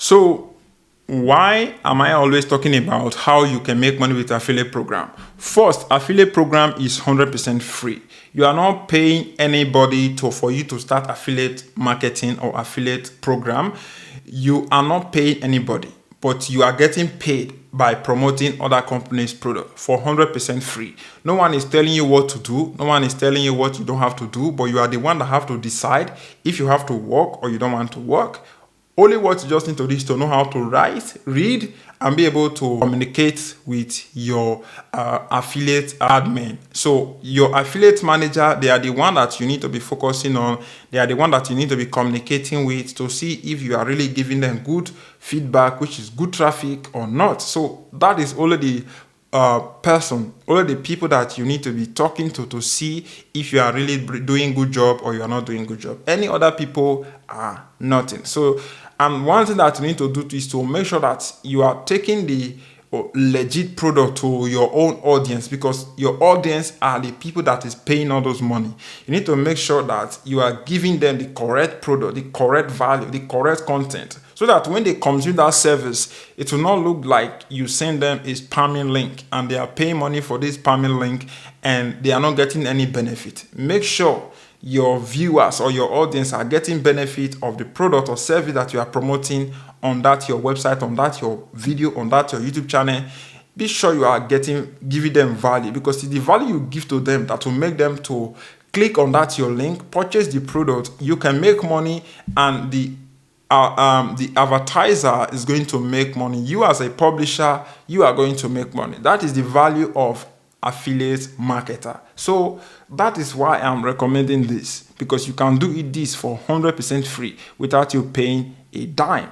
So why am I always talking about how you can make money with affiliate program? First, affiliate program is 100% free. You are not paying anybody for you to start affiliate marketing or affiliate program. You are not paying anybody, but you are getting paid by promoting other companies' product for 100% free. No one is telling you what to do. No one is telling you what you don't have to do, but you are the one that have to decide if you have to work or you don't want to work. Only what you just need to do is to know how to write, read, and be able to communicate with your affiliate admin. So your affiliate manager, they are the one that you need to be focusing on. They are the one that you need to be communicating with to see if you are really giving them good feedback, which is good traffic or not. So that is only the only the people that you need to be talking to see if you are really doing good job or you are not doing good job. Any other people are nothing. So and one thing that you need to do is to make sure that you are taking the legit product to your own audience, because your audience are the people that is paying all those money. You need to make sure that you are giving them the correct product, the correct value, the correct content, so that when they consume that service, it will not look like you send them a spamming link and they are paying money for this spamming link and they are not getting any benefit. Make sure your viewers or your audience are getting benefit of the product or service that you are promoting on that your website, on that your video, on that your YouTube channel. Be sure you are giving them value, because it's the value you give to them that will make them to click on that your link, purchase the product. You can make money, and the advertiser is going to make money. You as a publisher, you are going to make money. That is the value of affiliate marketer. So that is why I'm recommending this, because you can do this for 100% free without you paying a dime.